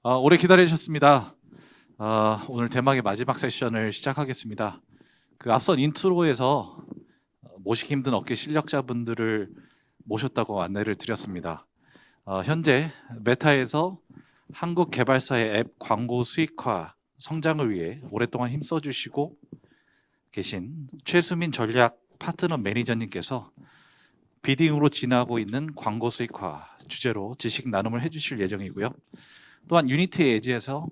오래 기다리셨습니다. 오늘 대망의 마지막 세션을 시작하겠습니다. 그 앞선 인트로에서 모시기 힘든 업계 실력자분들을 모셨다고 안내를 드렸습니다. 현재 메타에서 한국 개발사의 앱 광고 수익화 성장을 위해 오랫동안 힘써주시고 계신 최수민 전략 파트너 매니저님께서 비딩으로 진행하고 있는 광고 수익화 주제로 지식 나눔을 해주실 예정이고요. 또한 유니티 에지에서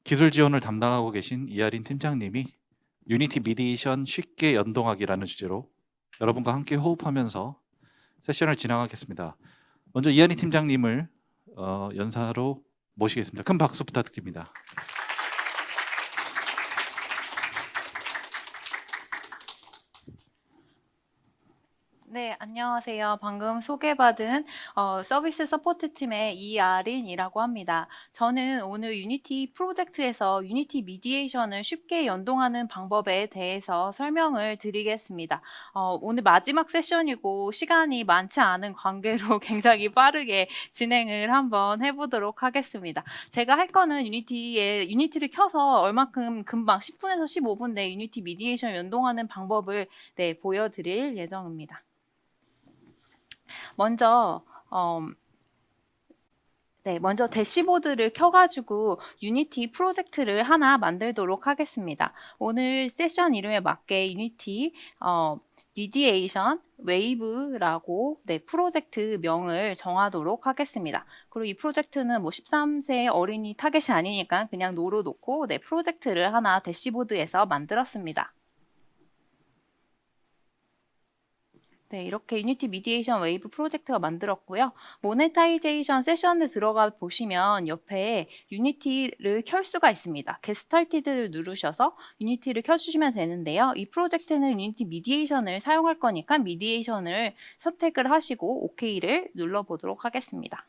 기술 지원을 담당하고 계신 이하린 팀장님이 유니티 미디에이션 쉽게 연동하기라는 주제로 여러분과 함께 호흡하면서 세션을 진행하겠습니다. 먼저 이하린 팀장님을 연사로 모시겠습니다. 큰 박수 부탁드립니다. 네, 안녕하세요. 방금 소개받은 서비스 서포트 팀의 이아린이라고 합니다. 저는 오늘 유니티 프로젝트에서 유니티 미디에이션을 쉽게 연동하는 방법에 대해서 설명을 드리겠습니다. 오늘 마지막 세션이고 시간이 많지 않은 관계로 굉장히 빠르게 진행을 한번 해보도록 하겠습니다. 제가 할 거는 유니티를 켜서 얼마큼 금방 10분에서 15분 내에 유니티 미디에이션 연동하는 방법을 보여드릴 예정입니다. 먼저 먼저 대시보드를 켜가지고 유니티 프로젝트를 하나 만들도록 하겠습니다. 오늘 세션 이름에 맞게 유니티 미디에이션 웨이브라고 프로젝트 명을 정하도록 하겠습니다. 그리고 이 프로젝트는 뭐 13세 어린이 타겟이 아니니까 그냥 노로 놓고 프로젝트를 하나 대시보드에서 만들었습니다. 네, 이렇게 유니티 미디에이션 웨이브 프로젝트가 만들었고요. 모네타이제이션 세션에 들어가 보시면 옆에 유니티를 켤 수가 있습니다. Get Started를 누르셔서 유니티를 켜주시면 되는데요. 이 프로젝트는 유니티 미디에이션을 사용할 거니까 미디에이션을 선택을 하시고 OK를 눌러보도록 하겠습니다.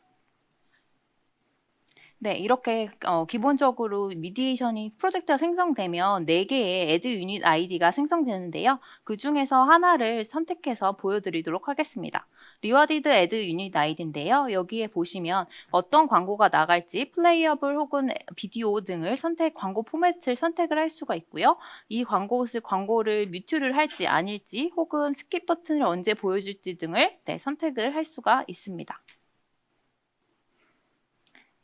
네, 이렇게 기본적으로 미디에이션이 프로젝트가 생성되면 4개의 애드 유닛 아이디가 생성되는데요. 그 중에서 하나를 선택해서 보여드리도록 하겠습니다. 리워디드 애드 유닛 아이디인데요. 여기에 보시면 어떤 광고가 나갈지 플레이어블 혹은 비디오 등을 광고 포맷을 선택을 할 수가 있고요. 이 광고를 뮤트를 할지 아닐지 혹은 스킵 버튼을 언제 보여줄지 등을 선택을 할 수가 있습니다.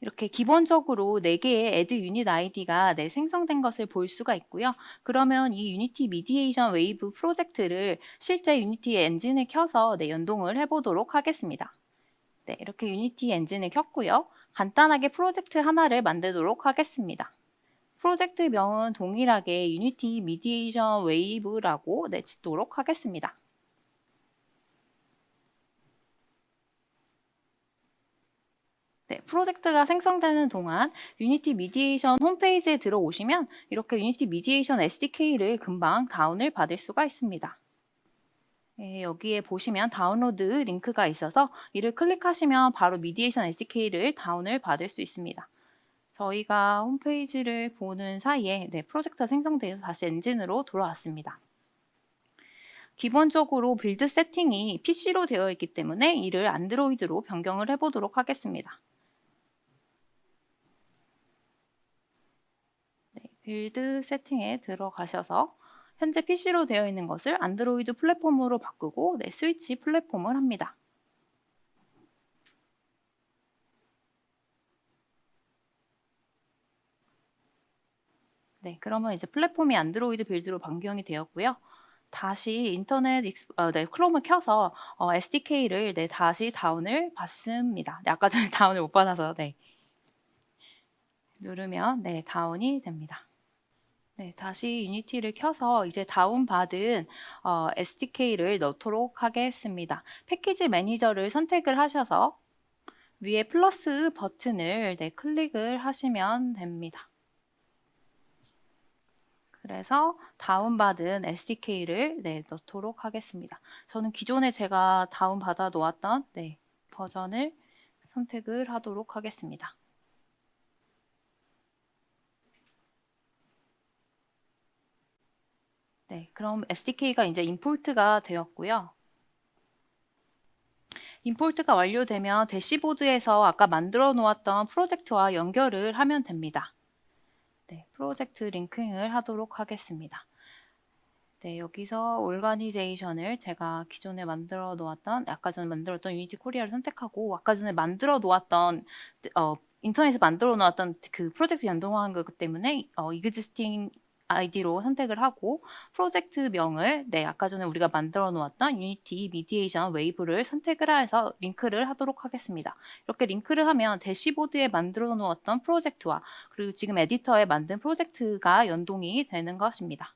이렇게 기본적으로 4개의 애드 유닛 아이디가 생성된 것을 볼 수가 있고요. 그러면 이 유니티 미디에이션 웨이브 프로젝트를 실제 유니티 엔진을 켜서 연동을 해보도록 하겠습니다. 네, 이렇게 유니티 엔진을 켰고요. 간단하게 프로젝트 하나를 만들도록 하겠습니다. 프로젝트 명은 동일하게 유니티 미디에이션 웨이브라고 짓도록 하겠습니다. 네, 프로젝트가 생성되는 동안 유니티 미디에이션 홈페이지에 들어오시면 이렇게 유니티 미디에이션 SDK를 금방 다운을 받을 수가 있습니다. 네, 여기에 보시면 다운로드 링크가 있어서 이를 클릭하시면 바로 미디에이션 SDK를 다운을 받을 수 있습니다. 저희가 홈페이지를 보는 사이에 프로젝트가 생성돼서 다시 엔진으로 돌아왔습니다. 기본적으로 빌드 세팅이 PC로 되어 있기 때문에 이를 안드로이드로 변경을 해보도록 하겠습니다. 빌드 세팅에 들어가셔서 현재 PC로 되어 있는 것을 안드로이드 플랫폼으로 바꾸고 스위치 플랫폼을 합니다. 네, 그러면 이제 플랫폼이 안드로이드 빌드로 변경이 되었고요. 다시 크롬을 켜서 SDK를 다시 다운을 받습니다. 아까 전에 다운을 못 받아서 누르면 다운이 됩니다. 네, 다시 유니티를 켜서 이제 다운받은 SDK를 넣도록 하겠습니다. 패키지 매니저를 선택을 하셔서 위에 플러스 버튼을 클릭을 하시면 됩니다. 그래서 다운받은 SDK를 넣도록 하겠습니다. 저는 기존에 제가 다운받아 놓았던 버전을 선택을 하도록 하겠습니다. 네, 그럼 SDK가 이제 임포트가 되었고요. 임포트가 완료되면 대시보드에서 아까 만들어 놓았던 프로젝트와 연결을 하면 됩니다. 네, 프로젝트 링킹을 하도록 하겠습니다. 네, 여기서 오르가니제이션을 제가 기존에 만들어 놓았던, 아까 전에 만들었던 유니티 코리아를 선택하고, 아까 전에 만들어 놓았던, 인터넷에 만들어 놓았던 그 프로젝트 연동하는 거기 때문에, existing 아이디로 선택을 하고, 프로젝트명을, 네, 아까 전에 우리가 만들어 놓았던 유니티 미디에이션 웨이브를 선택을 해서 링크를 하도록 하겠습니다. 이렇게 링크를 하면 대시보드에 만들어 놓았던 프로젝트와, 그리고 지금 에디터에 만든 프로젝트가 연동이 되는 것입니다.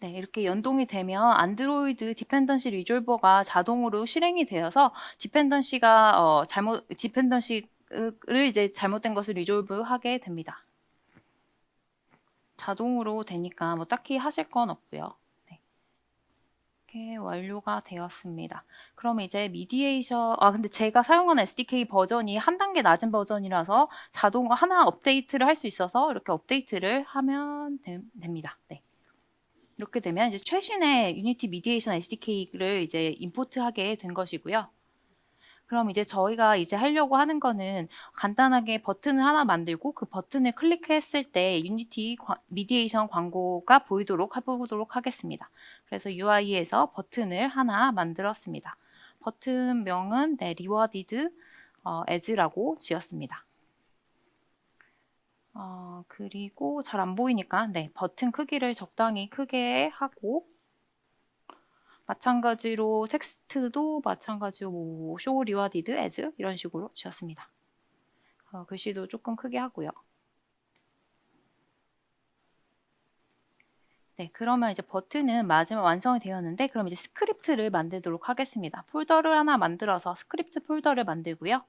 네, 이렇게 연동이 되면 안드로이드 디펜던시 리졸버가 자동으로 실행이 되어서 디펜던시를 이제 잘못된 것을 리졸브 하게 됩니다. 자동으로 되니까 뭐 딱히 하실 건 없고요. 네. 이렇게 완료가 되었습니다. 그럼 이제 근데 제가 사용하는 SDK 버전이 한 단계 낮은 버전이라서 자동 하나 업데이트를 할 수 있어서 이렇게 업데이트를 하면 됩니다. 네. 이렇게 되면 이제 최신의 유니티 미디에이션 SDK를 이제 임포트하게 된 것이고요. 그럼 이제 저희가 이제 하려고 하는 거는 간단하게 버튼을 하나 만들고 그 버튼을 클릭했을 때 유니티 미디에이션 광고가 보이도록 해보도록 하겠습니다. 그래서 UI에서 버튼을 하나 만들었습니다. 버튼명은 네, rewarded as라고 지었습니다. 그리고 잘 안 보이니까 네, 버튼 크기를 적당히 크게 하고 마찬가지로 텍스트도 마찬가지로 뭐 show rewarded as 이런 식으로 지었습니다. 글씨도 조금 크게 하고요. 네, 그러면 이제 버튼은 마지막 완성이 되었는데 그럼 이제 스크립트를 만들도록 하겠습니다. 폴더를 하나 만들어서 스크립트 폴더를 만들고요.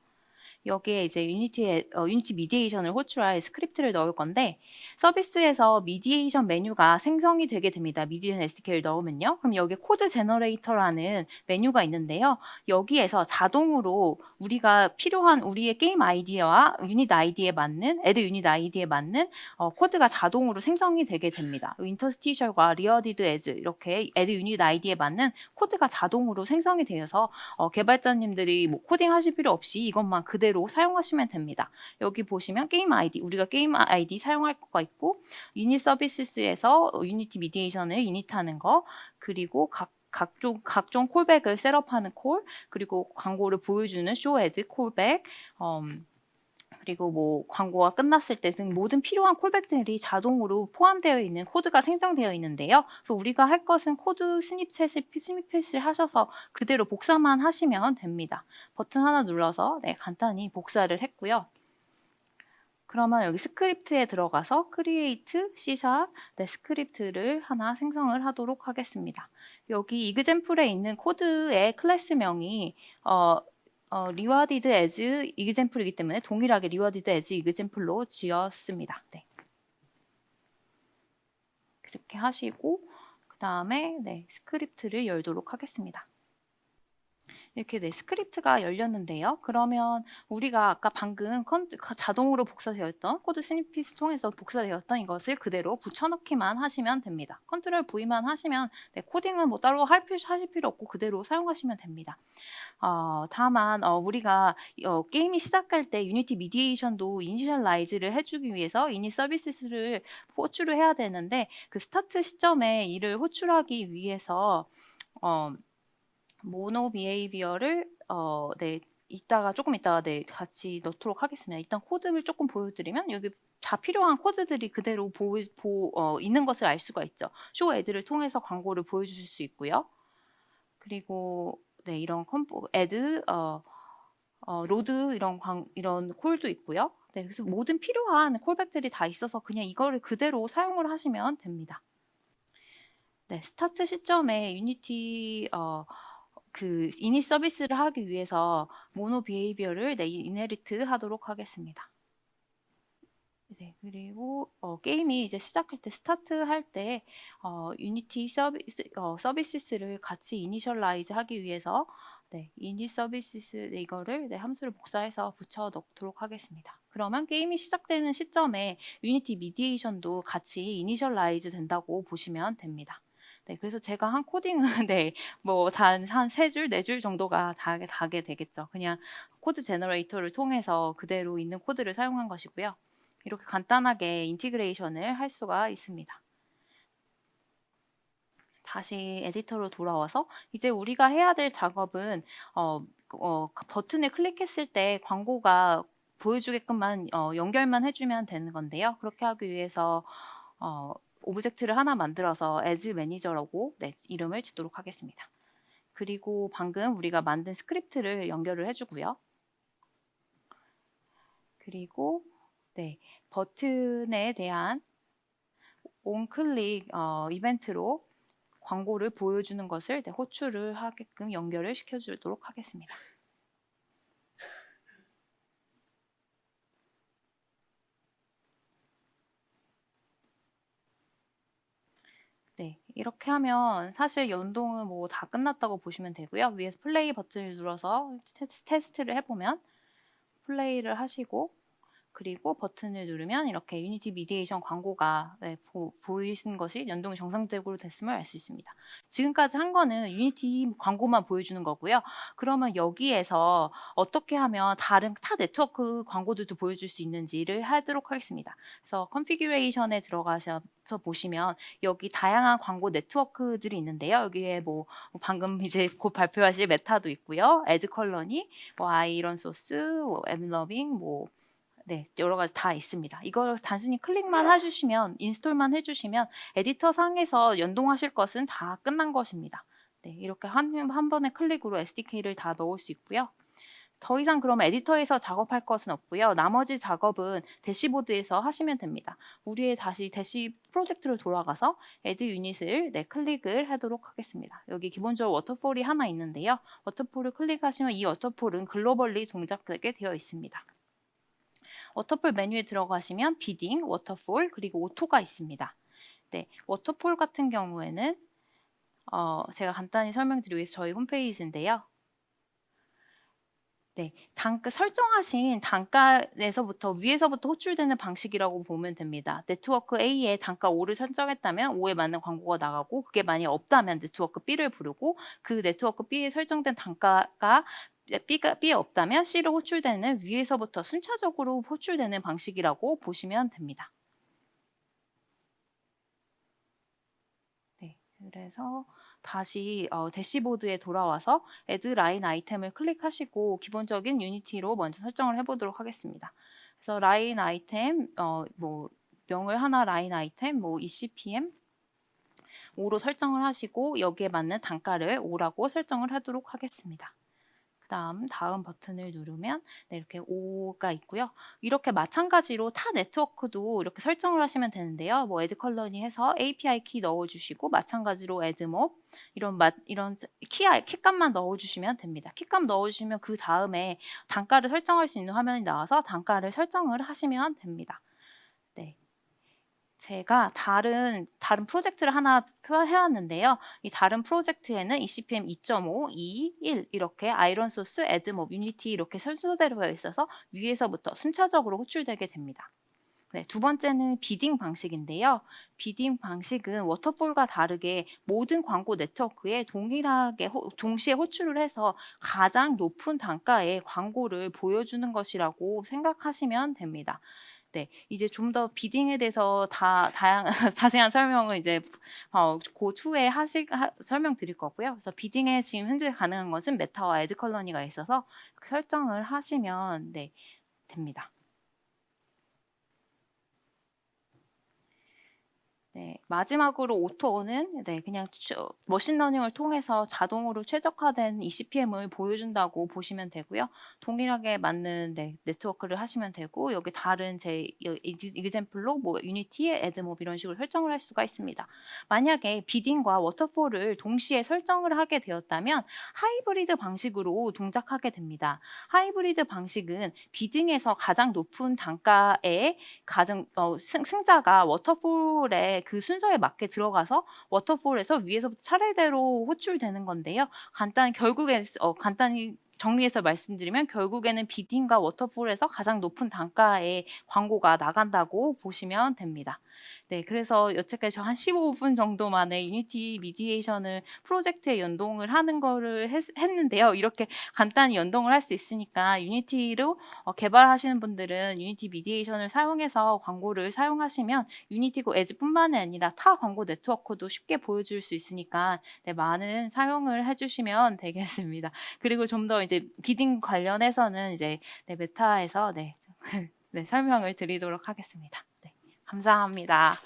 여기에 이제 유니티 미디에이션을 호출할 스크립트를 넣을 건데 서비스에서 미디에이션 메뉴가 생성이 되게 됩니다. 미디에이션 SDK를 넣으면요. 그럼 여기 코드 제너레이터라는 메뉴가 있는데요. 여기에서 자동으로 우리가 필요한 우리의 게임 아이디와 유닛 아이디에 맞는 애드 유닛 아이디에 맞는 코드가 자동으로 생성이 되게 됩니다. 인터스티셜과 리어디드 에즈 이렇게 애드 유닛 아이디에 맞는 코드가 자동으로 생성이 되어서 개발자님들이 뭐 코딩 하실 필요 없이 이것만 그대로 사용하시면 됩니다. 여기 보시면 게임 아이디, 우리가 게임 아이디 사용할 거가 있고 유닛 서비스에서 유니티 미디에이션을 이닛하는 거, 그리고 각종 콜백을 셋업하는 콜, 그리고 광고를 보여주는 쇼에드 콜백, 그리고 뭐 광고가 끝났을 때 등 모든 필요한 콜백들이 자동으로 포함되어 있는 코드가 생성되어 있는데요. 그래서 우리가 할 것은 코드 스니펫을 하셔서 그대로 복사만 하시면 됩니다. 버튼 하나 눌러서 네, 간단히 복사를 했고요. 그러면 여기 스크립트에 들어가서 create C# 네, 스크립트를 하나 생성을 하도록 하겠습니다. 여기 example에 있는 코드의 클래스명이 rewarded as example이기 때문에 동일하게 rewarded as example로 지었습니다. 네. 그렇게 하시고 그 다음에 네, 스크립트를 열도록 하겠습니다. 이렇게 네, 스크립트가 열렸는데요. 그러면 우리가 아까 방금 자동으로 복사되었던 코드 스니핏을 통해서 복사되었던 이것을 그대로 붙여넣기만 하시면 됩니다. 컨트롤 V만 하시면 네, 코딩은 뭐 따로 하실 필요 없고 그대로 사용하시면 됩니다. 다만 우리가 게임이 시작할 때 유니티 미디에이션도 이니셜라이즈를 해주기 위해서 이니 서비스를 호출을 해야 되는데 그 스타트 시점에 이를 호출하기 위해서 모노 비헤이비어를 네, 조금 이따가 네, 같이 넣도록 하겠습니다. 일단 코드를 조금 보여드리면 여기 다 필요한 코드들이 그대로 있는 것을 알 수가 있죠. 쇼 애드를 통해서 광고를 보여주실 수 있고요. 그리고 네, 이런 애드, 로드 이런 콜도 있고요. 네, 그래서 모든 필요한 콜백들이 다 있어서 그냥 이거를 그대로 사용을 하시면 됩니다. 네, 스타트 시점에 유니티 그 이닛 서비스를 하기 위해서 모노 비헤이비어를 네, 이네리트 하도록 하겠습니다. 네, 그리고 게임이 이제 시작할 때 스타트 할 때 유니티 서비스를 같이 이니셜라이즈 하기 위해서 네, 이닛 서비스 이거를 네, 함수를 복사해서 붙여 넣도록 하겠습니다. 그러면 게임이 시작되는 시점에 유니티 미디에이션도 같이 이니셜라이즈 된다고 보시면 됩니다. 네, 그래서 제가 한 코딩은 네, 뭐 한 세 줄, 네 줄 정도가 다게 되겠죠. 그냥 코드 제너레이터를 통해서 그대로 있는 코드를 사용한 것이고요. 이렇게 간단하게 인티그레이션을 할 수가 있습니다. 다시 에디터로 돌아와서 이제 우리가 해야 될 작업은 버튼을 클릭했을 때 광고가 보여주게끔만 연결만 해주면 되는 건데요. 그렇게 하기 위해서 어, 오브젝트를 하나 만들어서 as 매니저라고 네, 이름을 짓도록 하겠습니다. 그리고 방금 우리가 만든 스크립트를 연결을 해주고요. 그리고 네, 버튼에 대한 온클릭 이벤트로 광고를 보여주는 것을 네, 호출을 하게끔 연결을 시켜주도록 하겠습니다. 네, 이렇게 하면 사실 연동은 뭐 다 끝났다고 보시면 되고요. 위에서 플레이 버튼을 눌러서 테스트를 해보면 플레이를 하시고 그리고 버튼을 누르면 이렇게 유니티 미디에이션 광고가 네, 보이는 것이 연동이 정상적으로 됐음을 알 수 있습니다. 지금까지 한 거는 유니티 광고만 보여주는 거고요. 그러면 여기에서 어떻게 하면 다른 타 네트워크 광고들도 보여줄 수 있는지를 하도록 하겠습니다. 그래서 컨피규레이션에 들어가셔서 보시면 여기 다양한 광고 네트워크들이 있는데요. 여기에 뭐 방금 이제 곧 발표하실 메타도 있고요. 애드 컬러니, 뭐 아이런 소스, 뭐 엠러빙, 뭐 네, 여러 가지 다 있습니다. 이걸 단순히 클릭만 해주시면, 인스톨만 해주시면 에디터 상에서 연동하실 것은 다 끝난 것입니다. 네, 이렇게 한 번의 클릭으로 SDK를 다 넣을 수 있고요. 더 이상 그럼 에디터에서 작업할 것은 없고요. 나머지 작업은 대시보드에서 하시면 됩니다. 우리의 다시 대시 프로젝트로 돌아가서 애드 유닛을 네, 클릭을 하도록 하겠습니다. 여기 기본적으로 워터폴이 하나 있는데요. 워터폴을 클릭하시면 이 워터폴은 글로벌리 동작되게 되어 있습니다. 워터폴 메뉴에 들어가시면 비딩, 워터폴, 그리고 오토가 있습니다. 네, 워터폴 같은 경우에는 제가 간단히 설명드리기 위해서 저희 홈페이지인데요. 네, 설정하신 단가에서부터 위에서부터 호출되는 방식이라고 보면 됩니다. 네트워크 A에 단가 5를 설정했다면 5에 맞는 광고가 나가고 그게 만약 없다면 네트워크 B를 부르고 그 네트워크 B에 설정된 단가가 B에 없다면 C로 호출되는 위에서부터 순차적으로 호출되는 방식이라고 보시면 됩니다. 네, 그래서 다시 대시보드에 돌아와서 Add 라인 아이템을 클릭하시고 기본적인 유니티로 먼저 설정을 해보도록 하겠습니다. 그래서 라인 아이템 뭐 명을 하나 라인 아이템 뭐 ECPM 5로 설정을 하시고 여기에 맞는 단가를 5라고 설정을 하도록 하겠습니다. 다음 버튼을 누르면 네, 이렇게 5가 있고요. 이렇게 마찬가지로 타 네트워크도 이렇게 설정을 하시면 되는데요. 뭐 애드 컬러니 해서 API 키 넣어주시고 마찬가지로 애드몹 이런 키값만 넣어주시면 됩니다. 키값 넣어주시면 그 다음에 단가를 설정할 수 있는 화면이 나와서 단가를 설정을 하시면 됩니다. 네. 제가 다른 프로젝트를 하나 해왔는데요. 이 다른 프로젝트에는 ECPM 2.5, 2, 1 이렇게 아이런 소스, 애드몹, 유니티 이렇게 순서대로 되어 있어서 위에서부터 순차적으로 호출되게 됩니다. 네, 두 번째는 비딩 방식인데요. 비딩 방식은 워터폴과 다르게 모든 광고 네트워크에 동일하게 동시에 호출을 해서 가장 높은 단가의 광고를 보여주는 것이라고 생각하시면 됩니다. 네, 이제 좀 더 비딩에 대해서 다양한 자세한 설명은 이제 그 추후에 설명드릴 거고요. 그래서 비딩에 지금 현재 가능한 것은 메타와 애드 컬러니가 있어서 설정을 하시면 네, 됩니다. 네, 마지막으로 오토는 네, 그냥 머신러닝을 통해서 자동으로 최적화된 ECPM을 보여준다고 보시면 되고요. 동일하게 맞는 네, 네트워크를 하시면 되고 여기 다른 제 이그젬플로 뭐 유니티에 애드몹 이런 식으로 설정을 할 수가 있습니다. 만약에 비딩과 워터폴을 동시에 설정을 하게 되었다면 하이브리드 방식으로 동작하게 됩니다. 하이브리드 방식은 비딩에서 가장 높은 단가의 승자가 워터폴에 그 순서에 맞게 들어가서 워터폴에서 위에서부터 차례대로 호출되는 건데요. 간단히 정리해서 말씀드리면 결국에는 비딩과 워터폴에서 가장 높은 단가의 광고가 나간다고 보시면 됩니다. 네, 그래서 여태까지 한 15분 정도 만에 유니티 미디에이션을 프로젝트에 연동을 하는 거를 했는데요. 이렇게 간단히 연동을 할 수 있으니까 유니티로 개발하시는 분들은 유니티 미디에이션을 사용해서 광고를 사용하시면 유니티 고 에즈뿐만이 아니라 타 광고 네트워크도 쉽게 보여줄 수 있으니까 네, 많은 사용을 해주시면 되겠습니다. 그리고 좀 더 이제 비딩 관련해서는 이제 네, 메타에서 네, 네, 설명을 드리도록 하겠습니다. 네, 감사합니다.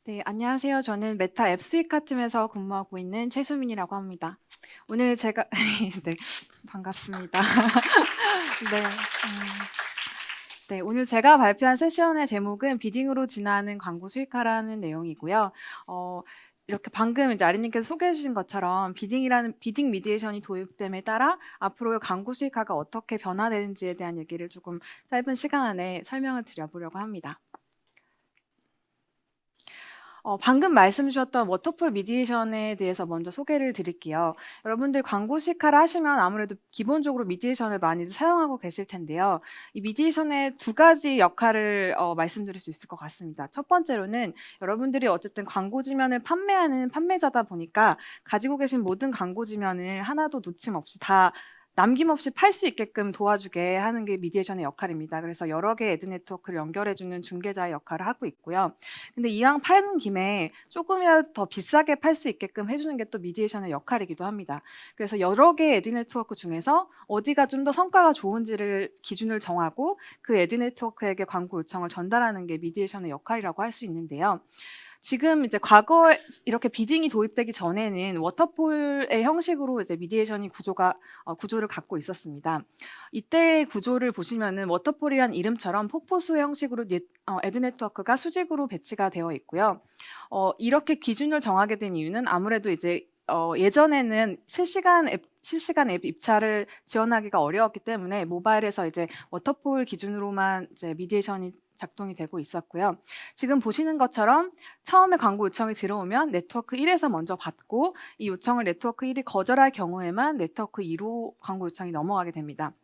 네, 안녕하세요. 저는 메타 앱 수익화 팀에서 근무하고 있는 최수민이라고 합니다. 오늘 제가 네, 반갑습니다. 네, 네, 오늘 제가 발표한 세션의 제목은 비딩으로 진화하는 광고 수익화라는 내용이고요. 이렇게 방금 이제 아리님께서 소개해 주신 것처럼 비딩 미디에이션이 도입됨에 따라 앞으로의 광고 수익화가 어떻게 변화되는지에 대한 얘기를 조금 짧은 시간 안에 설명을 드려보려고 합니다. 방금 말씀 주셨던 워터풀 미디에이션에 대해서 먼저 소개를 드릴게요. 여러분들 광고 시카를 하시면 아무래도 기본적으로 미디에이션을 많이 사용하고 계실 텐데요. 이 미디에이션의 두 가지 역할을 말씀드릴 수 있을 것 같습니다. 첫 번째로는 여러분들이 어쨌든 광고 지면을 판매하는 판매자다 보니까 가지고 계신 모든 광고 지면을 하나도 놓침없이 다 남김없이 팔 수 있게끔 도와주게 하는 게 미디에이션의 역할입니다. 그래서 여러 개의 애드 네트워크를 연결해주는 중개자의 역할을 하고 있고요. 근데 이왕 파는 김에 조금이라도 더 비싸게 팔 수 있게끔 해주는 게 또 미디에이션의 역할이기도 합니다. 그래서 여러 개의 애드 네트워크 중에서 어디가 좀 더 성과가 좋은지를 기준을 정하고 그 애드 네트워크에게 광고 요청을 전달하는 게 미디에이션의 역할이라고 할 수 있는데요. 지금 이제 과거에 이렇게 비딩이 도입되기 전에는 워터폴의 형식으로 이제 미디에이션이 구조를 갖고 있었습니다. 이때 구조를 보시면은 워터폴이란 이름처럼 폭포수 형식으로 애드 네트워크가 수직으로 배치가 되어 있고요. 이렇게 기준을 정하게 된 이유는 아무래도 이제 예전에는 실시간 앱 입찰을 지원하기가 어려웠기 때문에 모바일에서 이제 워터폴 기준으로만 이제 미디에이션이 작동이 되고 있었고요. 지금 보시는 것처럼 처음에 광고 요청이 들어오면 네트워크 1에서 먼저 받고 이 요청을 네트워크 1이 거절할 경우에만 네트워크 2로 광고 요청이 넘어가게 됩니다.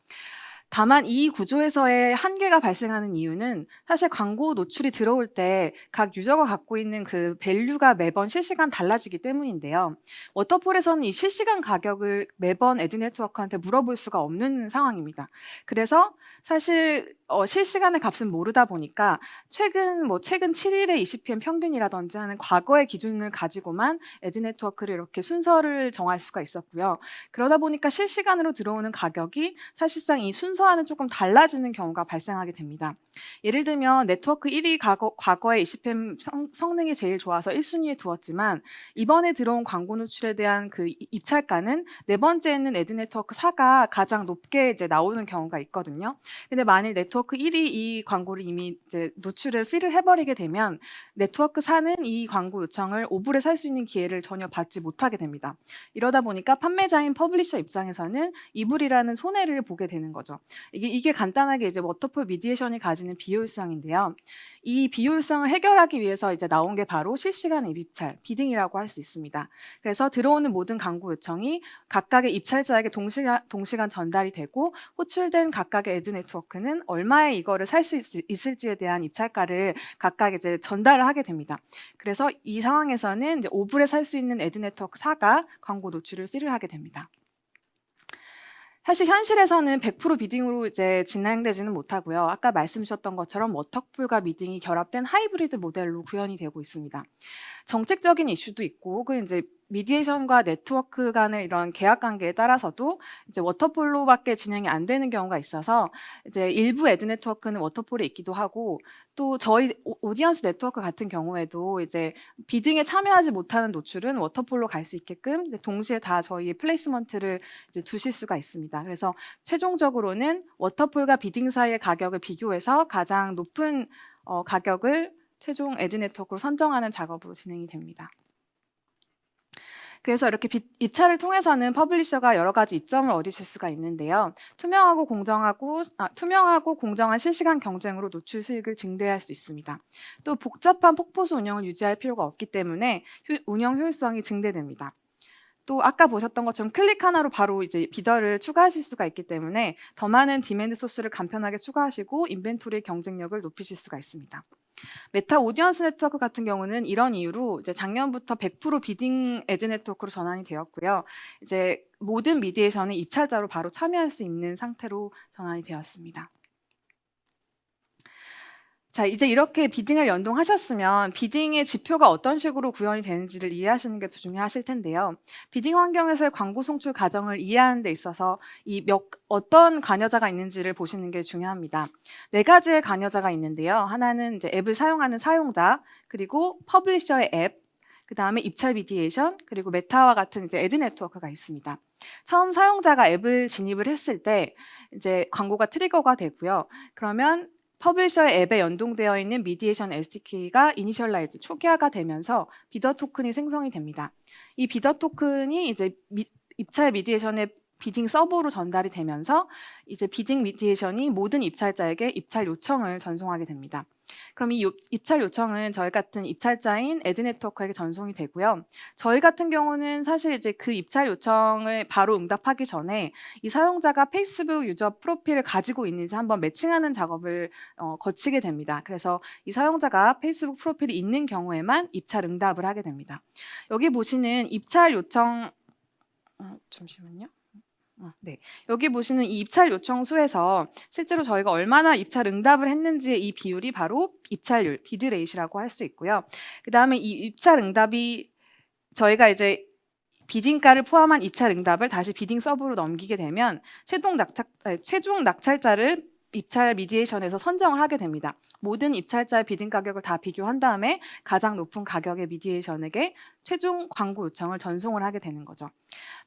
다만 이 구조에서의 한계가 발생하는 이유는 사실 광고 노출이 들어올 때 각 유저가 갖고 있는 그 밸류가 매번 실시간 달라지기 때문인데요. 워터폴에서는 이 실시간 가격을 매번 애드 네트워크한테 물어볼 수가 없는 상황입니다. 그래서 사실 실시간의 값은 모르다 보니까 최근 7일의 ECPM 평균이라든지 하는 과거의 기준을 가지고만 애드 네트워크를 이렇게 순서를 정할 수가 있었고요. 그러다 보니까 실시간으로 들어오는 가격이 사실상 이 순서와는 조금 달라지는 경우가 발생하게 됩니다. 예를 들면 네트워크 1이 과거의 ECPM 성능이 제일 좋아서 1순위에 두었지만 이번에 들어온 광고 노출에 대한 그 입찰가는 네 번째에는 애드 네트워크 4가 가장 높게 이제 나오는 경우가 있거든요. 근데 만일 네트워크 1이 이 광고를 이미 이제 노출을 필을 해버리게 되면 네트워크 4는 이 광고 요청을 5불에 살 수 있는 기회를 전혀 받지 못하게 됩니다. 이러다 보니까 판매자인 퍼블리셔 입장에서는 2불이라는 손해를 보게 되는 거죠. 이게 간단하게 이제 워터폴 미디에이션이 가지는 비효율성인데요. 이 비효율성을 해결하기 위해서 이제 나온 게 바로 실시간 앱 입찰, 비딩이라고 할 수 있습니다. 그래서 들어오는 모든 광고 요청이 각각의 입찰자에게 동시간 전달이 되고 호출된 각각의 애드 네트워크는 얼마에 이거를 살 수 있을지에 대한 입찰가를 각각 이제 전달을 하게 됩니다. 그래서 이 상황에서는 이제 5불에 살 수 있는 애드 네트워크 4가 광고 노출을 필을 하게 됩니다. 사실 현실에서는 100% 비딩으로 이제 진행되지는 못하고요. 아까 말씀 주셨던 것처럼 워터풀과 미딩이 결합된 하이브리드 모델로 구현이 되고 있습니다. 정책적인 이슈도 있고 혹은 이제 미디에이션과 네트워크 간의 이런 계약 관계에 따라서도 이제 워터폴로밖에 진행이 안 되는 경우가 있어서 이제 일부 애드 네트워크는 워터폴에 있기도 하고 또 저희 오디언스 네트워크 같은 경우에도 이제 비딩에 참여하지 못하는 노출은 워터폴로 갈 수 있게끔 동시에 다 저희의 플레이스먼트를 이제 두실 수가 있습니다. 그래서 최종적으로는 워터폴과 비딩 사이의 가격을 비교해서 가장 높은 가격을 최종 애드 네트워크로 선정하는 작업으로 진행이 됩니다. 그래서 이렇게 입찰을 통해서는 퍼블리셔가 여러 가지 이점을 얻으실 수가 있는데요. 투명하고 공정한 실시간 경쟁으로 노출 수익을 증대할 수 있습니다. 또 복잡한 폭포수 운영을 유지할 필요가 없기 때문에 운영 효율성이 증대됩니다. 또 아까 보셨던 것처럼 클릭 하나로 바로 이제 비더를 추가하실 수가 있기 때문에 더 많은 디맨드 소스를 간편하게 추가하시고 인벤토리의 경쟁력을 높이실 수가 있습니다. 메타 오디언스 네트워크 같은 경우는 이런 이유로 이제 작년부터 100% 비딩 에드 네트워크로 전환이 되었고요. 이제 모든 미디에이션에 입찰자로 바로 참여할 수 있는 상태로 전환이 되었습니다. 자, 이제 이렇게 비딩을 연동하셨으면 비딩의 지표가 어떤 식으로 구현이 되는지를 이해하시는 게 더 중요하실 텐데요. 비딩 환경에서의 광고 송출 과정을 이해하는 데 있어서 어떤 관여자가 있는지를 보시는 게 중요합니다. 4가지의 관여자가 있는데요. 하나는 이제 앱을 사용하는 사용자, 그리고 퍼블리셔의 앱, 그 다음에 입찰 미디에이션, 그리고 메타와 같은 이제 에드 네트워크가 있습니다. 처음 사용자가 앱을 진입을 했을 때 이제 광고가 트리거가 되고요. 그러면 퍼블리셔의 앱에 연동되어 있는 미디에이션 SDK가 이니셜라이즈, 초기화가 되면서 비더 토큰이 생성이 됩니다. 이 비더 토큰이 이제 입찰 미디에이션의 비딩 서버로 전달이 되면서 이제 비딩 미디에이션이 모든 입찰자에게 입찰 요청을 전송하게 됩니다. 그럼 이 입찰 요청은 저희 같은 입찰자인 에드 네트워크에게 전송이 되고요. 저희 같은 경우는 사실 이제 그 입찰 요청을 바로 응답하기 전에 이 사용자가 페이스북 유저 프로필을 가지고 있는지 한번 매칭하는 작업을 거치게 됩니다. 그래서 이 사용자가 페이스북 프로필이 있는 경우에만 입찰 응답을 하게 됩니다. 여기 보시는 입찰 요청 잠시만요. 네. 여기 보시는 이 입찰 요청 수에서 실제로 저희가 얼마나 입찰 응답을 했는지의 이 비율이 바로 입찰률, 비드 레이시라고 할 수 있고요. 그 다음에 이 입찰 응답이 저희가 이제 비딩가를 포함한 입찰 응답을 다시 비딩 서버로 넘기게 되면 최종 낙찰자를 입찰 미디에이션에서 선정을 하게 됩니다. 모든 입찰자의 비딩 가격을 다 비교한 다음에 가장 높은 가격의 미디에이션에게 최종 광고 요청을 전송을 하게 되는 거죠.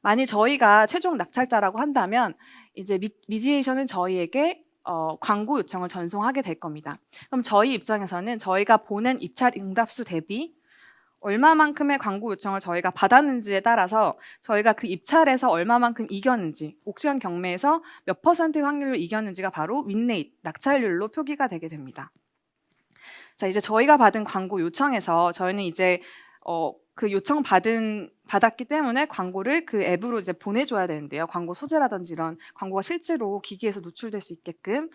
만일 저희가 최종 낙찰자라고 한다면 이제 미디에이션은 저희에게 광고 요청을 전송하게 될 겁니다. 그럼 저희 입장에서는 저희가 보낸 입찰 응답수 대비 얼마만큼의 광고 요청을 저희가 받았는지에 따라서 저희가 그 입찰에서 얼마만큼 이겼는지, 옥션 경매에서 몇 %의 확률로 이겼는지가 바로 윈레이트, 낙찰률로 표기가 되게 됩니다. 자, 이제 저희가 받은 광고 요청에서 저희는 이제 그 요청 받았기 때문에 광고를 그 앱으로 이제 보내줘야 되는데요. 광고 소재라든지 이런 광고가 실제로 기기에서 노출될 수 있게끔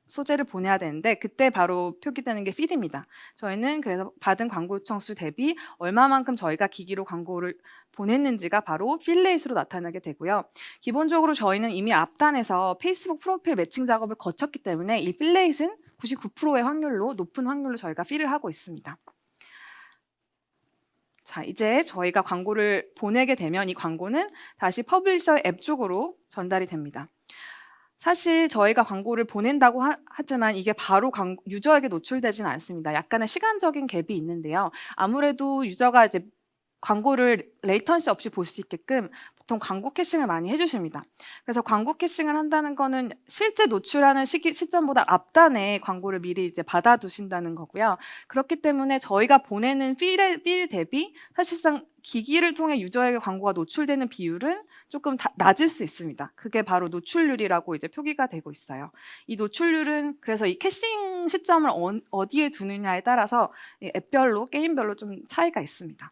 소재를 보내야 되는데 그때 바로 표기되는 게 필입니다. 저희는 그래서 받은 광고 요청 수 대비 얼마만큼 저희가 기기로 광고를 보냈는지가 바로 필레이스로 나타나게 되고요. 기본적으로 저희는 이미 앞단에서 페이스북 프로필 매칭 작업을 거쳤기 때문에 이 필레이스는 99%의 확률로 높은 확률로 저희가 필을 하고 있습니다. 자, 이제 저희가 광고를 보내게 되면 이 광고는 다시 퍼블리셔 앱 쪽으로 전달이 됩니다. 사실 저희가 광고를 보낸다고 하지만 이게 바로 유저에게 노출되지는 않습니다. 약간의 시간적인 갭이 있는데요. 아무래도 유저가 이제 광고를 레이턴시 없이 볼 수 있게끔 보통 광고 캐싱을 많이 해주십니다. 그래서 광고 캐싱을 한다는 거는 실제 노출하는 시점보다 앞단에 광고를 미리 이제 받아두신다는 거고요. 그렇기 때문에 저희가 보내는 필 대비 사실상 기기를 통해 유저에게 광고가 노출되는 비율은 조금 낮을 수 있습니다. 그게 바로 노출률이라고 이제 표기가 되고 있어요. 이 노출률은 그래서 이 캐싱 시점을 어디에 두느냐에 따라서 앱별로 게임별로 좀 차이가 있습니다.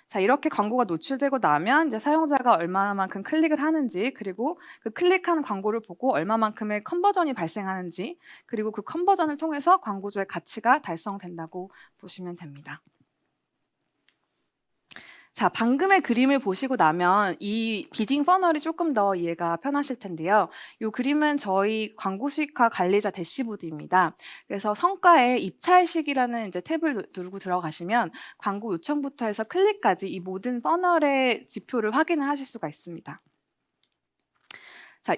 자, 이렇게 광고가 노출되고 나면 이제 사용자가 얼마만큼 클릭을 하는지, 그리고 그 클릭한 광고를 보고 얼마만큼의 컨버전이 발생하는지, 그리고 그 컨버전을 통해서 광고주의 가치가 달성된다고 보시면 됩니다. 자, 방금의 그림을 보시고 나면 이 비딩 퍼널이 조금 더 이해가 편하실 텐데요. 이 그림은 저희 광고 수익화 관리자 대시보드입니다. 그래서 성과에 입찰식이라는 이제 탭을 누르고 들어가시면 광고 요청부터 해서 클릭까지 이 모든 퍼널의 지표를 확인을 하실 수가 있습니다. 자,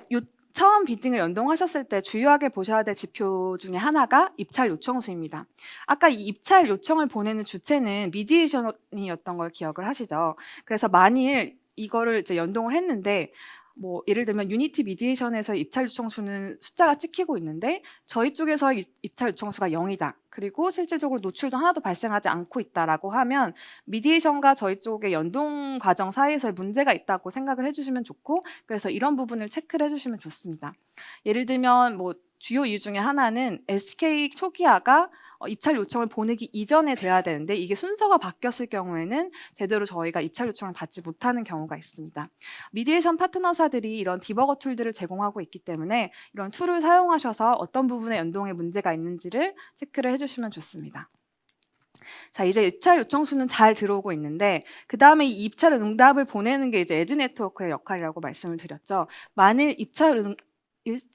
처음 비딩을 연동하셨을 때 주요하게 보셔야 될 지표 중에 하나가 입찰 요청 수입니다. 아까 이 입찰 요청을 보내는 주체는 미디에이션이었던 걸 기억을 하시죠? 그래서 만일 이거를 이제 연동을 했는데 뭐 예를 들면 유니티 미디에이션에서 입찰 요청 수는 숫자가 찍히고 있는데 저희 쪽에서 입찰 요청 수가 0이다. 그리고 실질적으로 노출도 하나도 발생하지 않고 있다라고 하면 미디에이션과 저희 쪽의 연동 과정 사이에서 문제가 있다고 생각을 해주시면 좋고, 그래서 이런 부분을 체크를 해주시면 좋습니다. 예를 들면 뭐 주요 이유 중에 하나는 SK 초기화가 입찰 요청을 보내기 이전에 돼야 되는데 이게 순서가 바뀌었을 경우에는 제대로 저희가 입찰 요청을 받지 못하는 경우가 있습니다. 미디에이션 파트너사들이 이런 디버거 툴들을 제공하고 있기 때문에 이런 툴을 사용하셔서 어떤 부분에 연동에 문제가 있는지를 체크를 해주시면 좋습니다. 자, 이제 입찰 요청 수는 잘 들어오고 있는데 그 다음에 이 입찰 응답을 보내는 게 이제 에드 네트워크의 역할이라고 말씀을 드렸죠. 만일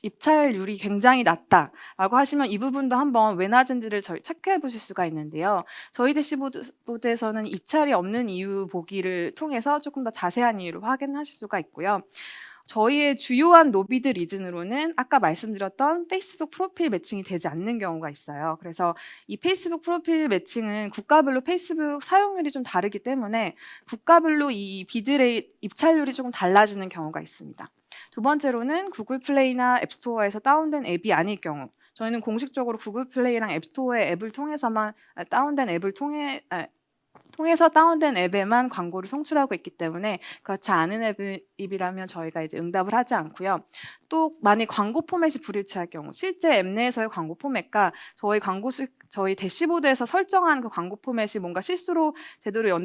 입찰률이 굉장히 낮다라고 하시면 이 부분도 한번 왜 낮은지를 저희 체크해 보실 수가 있는데요. 저희 대시보드에서는 입찰이 없는 이유 보기를 통해서 조금 더 자세한 이유를 확인하실 수가 있고요. 저희의 주요한 노비드 리즌으로는 아까 말씀드렸던 페이스북 프로필 매칭이 되지 않는 경우가 있어요. 그래서 이 페이스북 프로필 매칭은 국가별로 페이스북 사용률이 좀 다르기 때문에 국가별로 이 비드의 입찰률이 조금 달라지는 경우가 있습니다. 두 번째로는 구글 플레이나 앱스토어에서 다운된 앱이 아닐 경우, 저희는 공식적으로 구글 플레이랑 앱스토어의 앱을 통해서만 통해서 다운된 앱에만 광고를 송출하고 있기 때문에 그렇지 않은 앱이라면 저희가 이제 응답을 하지 않고요. 또 만약 광고 포맷이 불일치할 경우, 실제 앱 내에서의 광고 포맷과 저희 대시보드에서 설정한 그 광고 포맷이 뭔가 실수로 제대로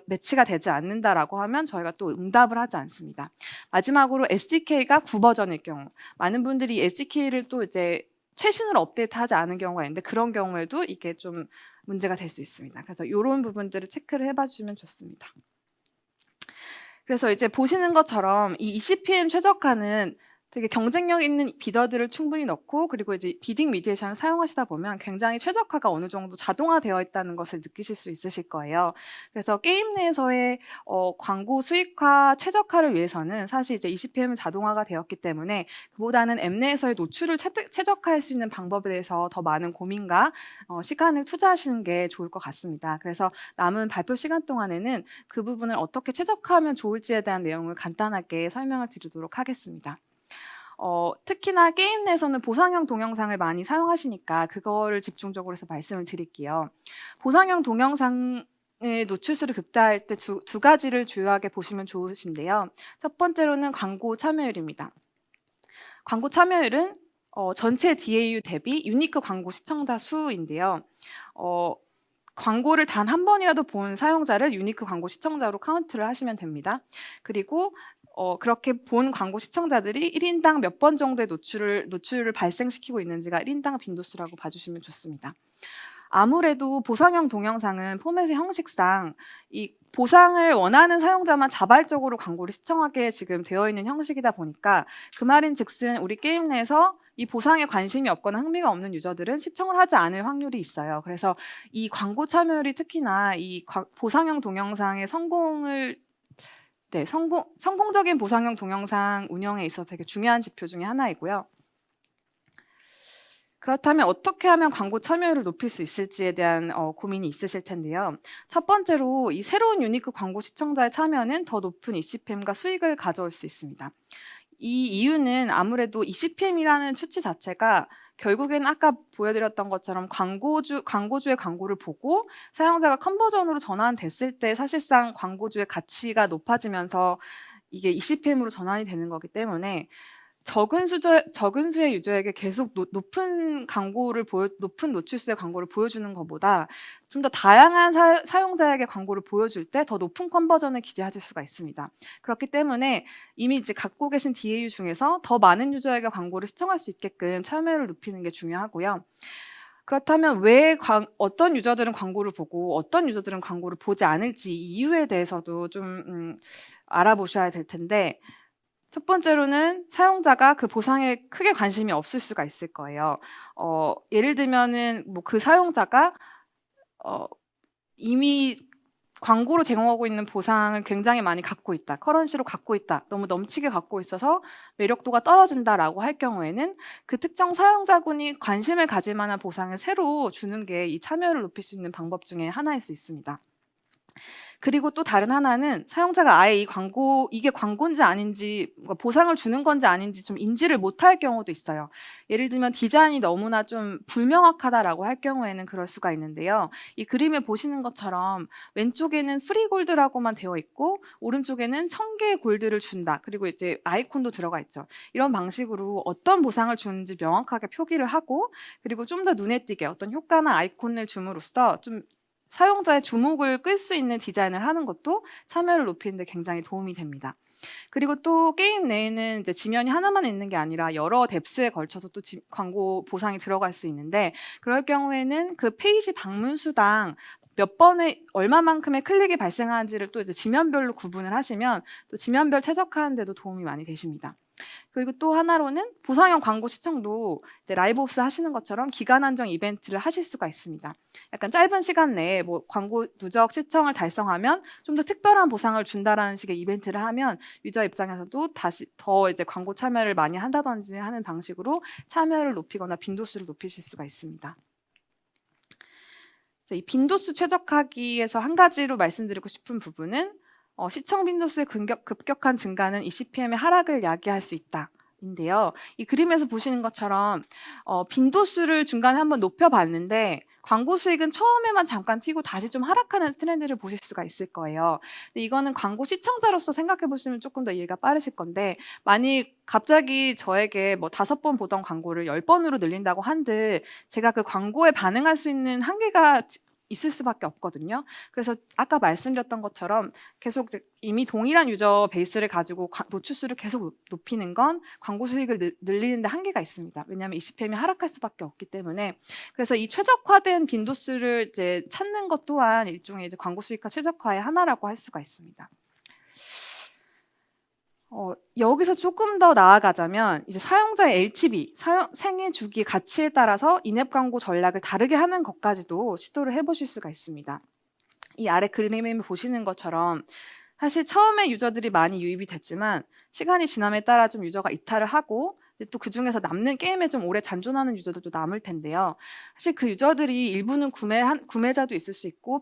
매치가 되지 않는다라고 하면 저희가 또 응답을 하지 않습니다. 마지막으로 SDK가 9버전일 경우, 많은 분들이 SDK를 또 이제 최신으로 업데이트하지 않은 경우가 있는데 그런 경우에도 이게 좀 문제가 될 수 있습니다. 그래서 이런 부분들을 체크를 해봐 주시면 좋습니다. 그래서 이제 보시는 것처럼 이 ECPM 최적화는 되게 경쟁력 있는 비더들을 충분히 넣고 그리고 이제 비딩 미디에이션을 사용하시다 보면 굉장히 최적화가 어느 정도 자동화되어 있다는 것을 느끼실 수 있으실 거예요. 그래서 게임 내에서의 광고 수익화 최적화를 위해서는 사실 이제 ECPM은 자동화가 되었기 때문에 그보다는 앱 내에서의 노출을 최적화할 수 있는 방법에 대해서 더 많은 고민과 시간을 투자하시는 게 좋을 것 같습니다. 그래서 남은 발표 시간 동안에는 그 부분을 어떻게 최적화하면 좋을지에 대한 내용을 간단하게 설명을 드리도록 하겠습니다. 특히나 게임 내에서는 보상형 동영상을 많이 사용하시니까 그거를 집중적으로 해서 말씀을 드릴게요. 보상형 동영상의 노출수를 극대화할 때 두 가지를 주요하게 보시면 좋으신데요. 첫 번째로는 광고 참여율입니다. 광고 참여율은 전체 DAU 대비 유니크 광고 시청자 수인데요. 광고를 단 한 번이라도 본 사용자를 유니크 광고 시청자로 카운트를 하시면 됩니다. 그리고 그렇게 본 광고 시청자들이 1인당 몇 번 정도의 노출을 발생시키고 있는지가 1인당 빈도수라고 봐주시면 좋습니다. 아무래도 보상형 동영상은 포맷의 형식상 이 보상을 원하는 사용자만 자발적으로 광고를 시청하게 지금 되어 있는 형식이다 보니까 그 말인즉슨 우리 게임 내에서 이 보상에 관심이 없거나 흥미가 없는 유저들은 시청을 하지 않을 확률이 있어요. 그래서 이 광고 참여율이 특히나 이 보상형 동영상의 성공적인 보상형 동영상 운영에 있어서 되게 중요한 지표 중에 하나이고요. 그렇다면 어떻게 하면 광고 참여율을 높일 수 있을지에 대한 고민이 있으실 텐데요. 첫 번째로 이 새로운 유니크 광고 시청자의 참여는 더 높은 ECPM과 수익을 가져올 수 있습니다. 이 이유는 아무래도 ECPM이라는 수치 자체가 결국엔 아까 보여드렸던 것처럼 광고주의 광고를 보고 사용자가 컨버전으로 전환됐을 때 사실상 광고주의 가치가 높아지면서 이게 ECPM으로 전환이 되는 거기 때문에 적은 수의 유저에게 계속 높은 노출수의 광고를 보여주는 것보다 좀 더 다양한 사용자에게 광고를 보여줄 때 더 높은 컨버전을 기대하실 수가 있습니다. 그렇기 때문에 이미 이제 갖고 계신 DAU 중에서 더 많은 유저에게 광고를 시청할 수 있게끔 참여율을 높이는 게 중요하고요. 그렇다면 왜 어떤 유저들은 광고를 보고 어떤 유저들은 광고를 보지 않을지 이유에 대해서도 좀 알아보셔야 될 텐데 첫 번째로는 사용자가 그 보상에 크게 관심이 없을 수가 있을 거예요. 예를 들면은 뭐 그 사용자가 이미 광고로 제공하고 있는 보상을 굉장히 많이 갖고 있다. 커런시로 갖고 있다. 너무 넘치게 갖고 있어서 매력도가 떨어진다라고 할 경우에는 그 특정 사용자군이 관심을 가질 만한 보상을 새로 주는 게 이 참여를 높일 수 있는 방법 중에 하나일 수 있습니다. 그리고 또 다른 하나는 사용자가 아예 이게 광고인지 아닌지, 뭔가 보상을 주는 건지 아닌지 좀 인지를 못할 경우도 있어요. 예를 들면 디자인이 너무나 좀 불명확하다라고 할 경우에는 그럴 수가 있는데요. 이 그림을 보시는 것처럼 왼쪽에는 프리골드라고만 되어 있고 오른쪽에는 1000개의 골드를 준다. 그리고 이제 아이콘도 들어가 있죠. 이런 방식으로 어떤 보상을 주는지 명확하게 표기를 하고, 그리고 좀 더 눈에 띄게 어떤 효과나 아이콘을 줌으로써 좀 사용자의 주목을 끌 수 있는 디자인을 하는 것도 참여를 높이는 데 굉장히 도움이 됩니다. 그리고 또 게임 내에는 이제 지면이 하나만 있는 게 아니라 여러 뎁스에 걸쳐서 또 광고 보상이 들어갈 수 있는데, 그럴 경우에는 그 페이지 방문 수당 몇 번에 얼마만큼의 클릭이 발생하는지를 또 이제 지면별로 구분을 하시면 또 지면별 최적화하는 데도 도움이 많이 되십니다. 그리고 또 하나로는 보상형 광고 시청도 이제 라이브옵스 하시는 것처럼 기간 한정 이벤트를 하실 수가 있습니다. 약간 짧은 시간 내에 뭐 광고 누적 시청을 달성하면 좀 더 특별한 보상을 준다라는 식의 이벤트를 하면 유저 입장에서도 다시 더 이제 광고 참여를 많이 한다든지 하는 방식으로 참여를 높이거나 빈도수를 높이실 수가 있습니다. 이 빈도수 최적화기에서 한 가지로 말씀드리고 싶은 부분은 시청 빈도수의 급격한 증가는 이 CPM의 하락을 야기할 수 있다. 인데요. 이 그림에서 보시는 것처럼 빈도수를 중간에 한번 높여봤는데 광고 수익은 처음에만 잠깐 튀고 다시 좀 하락하는 트렌드를 보실 수가 있을 거예요. 근데 이거는 광고 시청자로서 생각해 보시면 조금 더 이해가 빠르실 건데, 만약 갑자기 저에게 뭐 5번 보던 광고를 10번으로 늘린다고 한들 제가 그 광고에 반응할 수 있는 한계가 있을 수밖에 없거든요. 그래서 아까 말씀드렸던 것처럼 계속 이미 동일한 유저 베이스를 가지고 노출수를 계속 높이는 건 광고 수익을 늘리는 데 한계가 있습니다. 왜냐하면 이 CPM이 하락할 수밖에 없기 때문에. 그래서 이 최적화된 빈도수를 이제 찾는 것 또한 일종의 이제 광고 수익화 최적화의 하나라고 할 수가 있습니다. 여기서 조금 더 나아가자면 이제 사용자의 LTV, 생애 주기 가치에 따라서 인앱 광고 전략을 다르게 하는 것까지도 시도를 해보실 수가 있습니다. 이 아래 그림에 보시는 것처럼 사실 처음에 유저들이 많이 유입이 됐지만 시간이 지남에 따라 좀 유저가 이탈을 하고 또 그중에서 남는 게임에 좀 오래 잔존하는 유저들도 남을 텐데요. 사실 그 유저들이 일부는 구매자도 있을 수 있고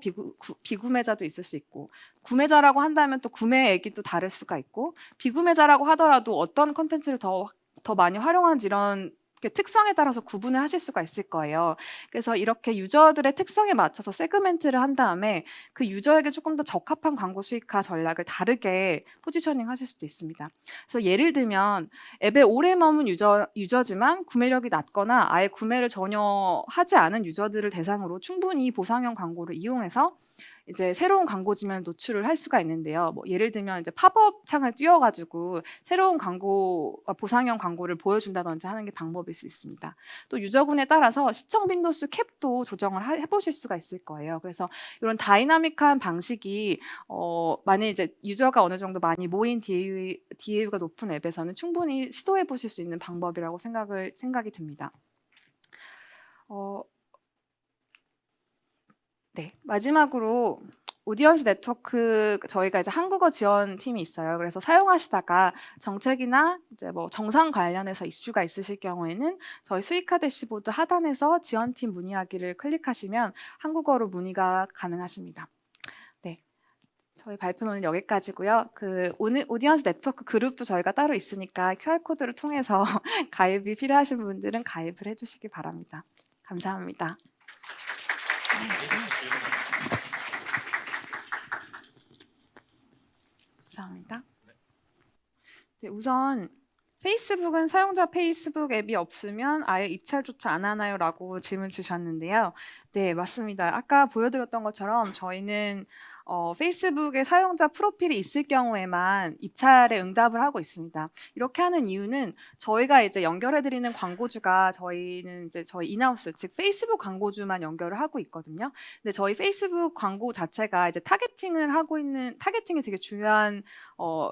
비구매자도 있을 수 있고, 구매자라고 한다면 또 구매액이 또 다를 수가 있고, 비구매자라고 하더라도 어떤 컨텐츠를 더 많이 활용하는지 이런 특성에 따라서 구분을 하실 수가 있을 거예요. 그래서 이렇게 유저들의 특성에 맞춰서 세그멘트를 한 다음에 그 유저에게 조금 더 적합한 광고 수익화 전략을 다르게 포지셔닝 하실 수도 있습니다. 그래서 예를 들면 앱에 오래 머문 유저지만 구매력이 낮거나 아예 구매를 전혀 하지 않은 유저들을 대상으로 충분히 보상형 광고를 이용해서 이제 새로운 광고 지면을 노출을 할 수가 있는데요. 뭐 예를 들면 이제 팝업 창을 띄워가지고 새로운 광고, 보상형 광고를 보여준다든지 하는 게 방법일 수 있습니다. 또 유저군에 따라서 시청 빈도수 캡도 조정을 해보실 수가 있을 거예요. 그래서 이런 다이나믹한 방식이 만약 이제 유저가 어느 정도 많이 모인 DAU가 높은 앱에서는 충분히 시도해 보실 수 있는 방법이라고 생각이 듭니다. 네, 마지막으로 오디언스 네트워크, 저희가 이제 한국어 지원 팀이 있어요. 그래서 사용하시다가 정책이나 이제 뭐 정상 관련해서 이슈가 있으실 경우에는 저희 수익화 대시보드 하단에서 지원팀 문의하기를 클릭하시면 한국어로 문의가 가능하십니다. 네, 저희 발표는 오늘 여기까지고요. 오늘 오디언스 네트워크 그룹도 저희가 따로 있으니까 QR코드를 통해서 가입이 필요하신 분들은 가입을 해주시기 바랍니다. 감사합니다. 감사합니다. 네, 우선 페이스북은 사용자 페이스북 앱이 없으면 아예 입찰조차 안 하나요? 라고 질문 주셨는데요. 네, 맞습니다. 아까 보여드렸던 것처럼 저희는 페이스북에 사용자 프로필이 있을 경우에만 입찰에 응답을 하고 있습니다. 이렇게 하는 이유는 저희가 이제 연결해드리는 광고주가 저희는 이제 저희 인하우스, 즉 페이스북 광고주만 연결을 하고 있거든요. 근데 저희 페이스북 광고 자체가 이제 타겟팅이 되게 중요한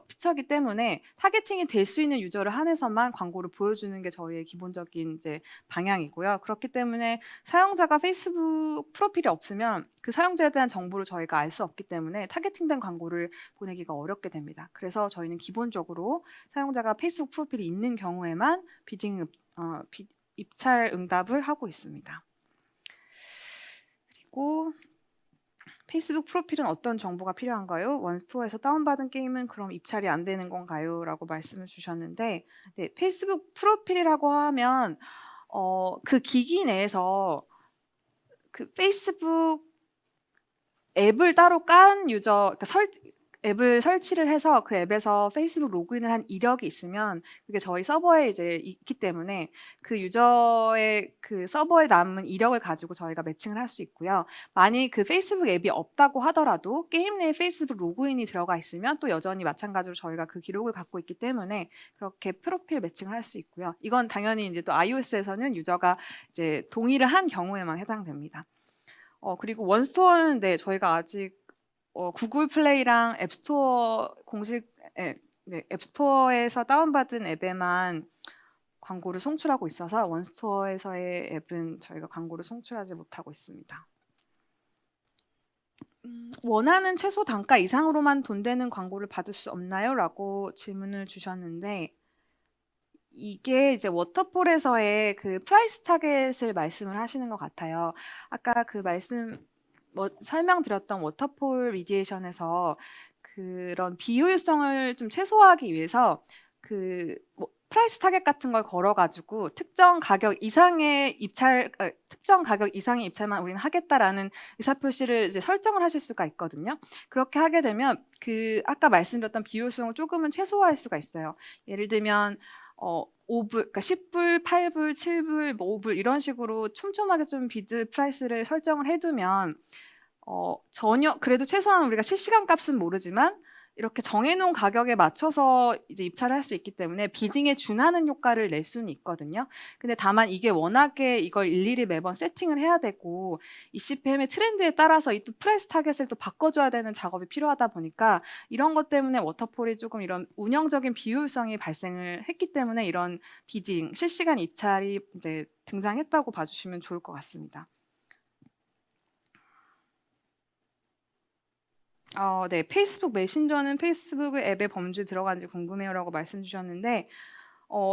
피처이기 때문에 타겟팅이 될 수 있는 유저를 한해서만 광고를 보여주는 게 저희의 기본적인 이제 방향이고요. 그렇기 때문에 사용자가 페이스북 프로필이 없으면 그 사용자에 대한 정보를 저희가 알 수 없기 때문에 타겟팅된 광고를 보내기가 어렵게 됩니다. 그래서 저희는 기본적으로 사용자가 페이스북 프로필이 있는 경우에만 입찰 응답을 하고 있습니다. 그리고 페이스북 프로필은 어떤 정보가 필요한가요? 원스토어에서 다운받은 게임은 그럼 입찰이 안 되는 건가요? 라고 말씀을 주셨는데, 네, 페이스북 프로필이라고 하면 그 기기 내에서 그 페이스북 앱을 따로 깐 유저, 그러니까 앱을 설치를 해서 그 앱에서 페이스북 로그인을 한 이력이 있으면 그게 저희 서버에 이제 있기 때문에 그 유저의 그 서버에 남은 이력을 가지고 저희가 매칭을 할 수 있고요. 만약 그 페이스북 앱이 없다고 하더라도 게임 내에 페이스북 로그인이 들어가 있으면 또 여전히 마찬가지로 저희가 그 기록을 갖고 있기 때문에 그렇게 프로필 매칭을 할 수 있고요. 이건 당연히 이제 또 iOS에서는 유저가 이제 동의를 한 경우에만 해당됩니다. 그리고 원스토어는 네, 저희가 아직 구글 플레이랑 앱스토어 공식 앱스토어에서 다운받은 앱에만 광고를 송출하고 있어서 원스토어에서의 앱은 저희가 광고를 송출하지 못하고 있습니다. 원하는 최소 단가 이상으로만 돈 되는 광고를 받을 수 없나요? 라고 질문을 주셨는데 이게 이제 워터폴에서의 그 프라이스 타겟을 말씀을 하시는 것 같아요. 아까 그 설명드렸던 워터폴 미디에이션에서 그런 비효율성을 좀 최소화하기 위해서 프라이스 타겟 같은 걸 걸어가지고 특정 가격 이상의 입찰만 우리는 하겠다라는 의사표시를 이제 설정을 하실 수가 있거든요. 그렇게 하게 되면 아까 말씀드렸던 비효율성을 조금은 최소화할 수가 있어요. 예를 들면 5불, 그러니까 10불, 8불, 7불, 5불 이런 식으로 촘촘하게 좀 비드 프라이스를 설정을 해두면 그래도 최소한 우리가 실시간 값은 모르지만 이렇게 정해놓은 가격에 맞춰서 이제 입찰을 할 수 있기 때문에 비딩에 준하는 효과를 낼 수는 있거든요. 근데 다만 이게 워낙에 이걸 일일이 매번 세팅을 해야 되고 이 CPM의 트렌드에 따라서 이 또 프라이스 타겟을 또 바꿔줘야 되는 작업이 필요하다 보니까 이런 것 때문에 워터폴이 조금 이런 운영적인 비효율성이 발생을 했기 때문에 이런 비딩, 실시간 입찰이 이제 등장했다고 봐주시면 좋을 것 같습니다. 네, 페이스북 메신저는 페이스북 앱의 범주에 들어가는지 궁금해요라고 말씀 주셨는데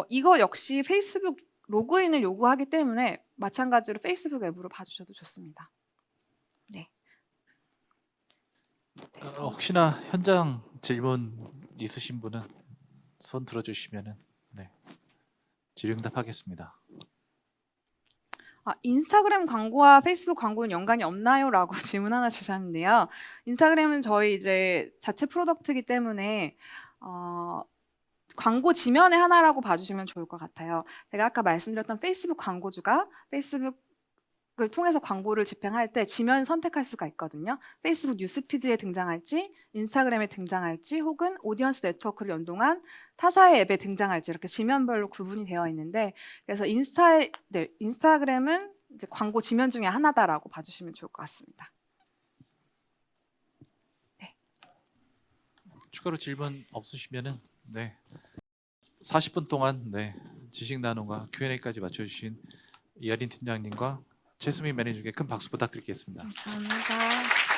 이거 역시 페이스북 로그인을 요구하기 때문에 마찬가지로 페이스북 앱으로 봐주셔도 좋습니다. 네. 혹시나 현장 질문 있으신 분은 손 들어주시면은 네, 질의응답하겠습니다. 인스타그램 광고와 페이스북 광고는 연관이 없나요? 라고 질문 하나 주셨는데요. 인스타그램은 저희 이제 자체 프로덕트이기 때문에 광고 지면의 하나라고 봐주시면 좋을 것 같아요. 제가 아까 말씀드렸던 페이스북 광고주가 페이스북을 통해서 광고를 집행할 때 지면 선택할 수가 있거든요. 페이스북 뉴스피드에 등장할지, 인스타그램에 등장할지, 혹은 오디언스 네트워크를 연동한 타사의 앱에 등장할지 이렇게 지면별로 구분이 되어 있는데 그래서 인스타그램은 이제 광고 지면 중에 하나다라고 봐주시면 좋을 것 같습니다. 네. 추가로 질문 없으시면은 네, 40분 동안 네, 지식 나눔과 Q&A까지 맞춰주신 이하린 팀장님과 최수민 매니저에게 큰 박수 부탁드리겠습니다. 감사합니다.